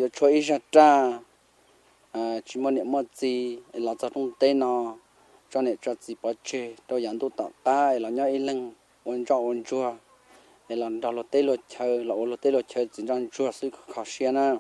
giờ cho ít ra tra chỉ muốn niệm một gì là cho thông tên nó cho nên cho gì bỏ chơi tôi dẫn tôi tạo tai là nhớ ít lưng ôn cho ôn chua là đó là tê lột chơi là ôn tê lột chơi chỉ cho chua sự khó xuyên à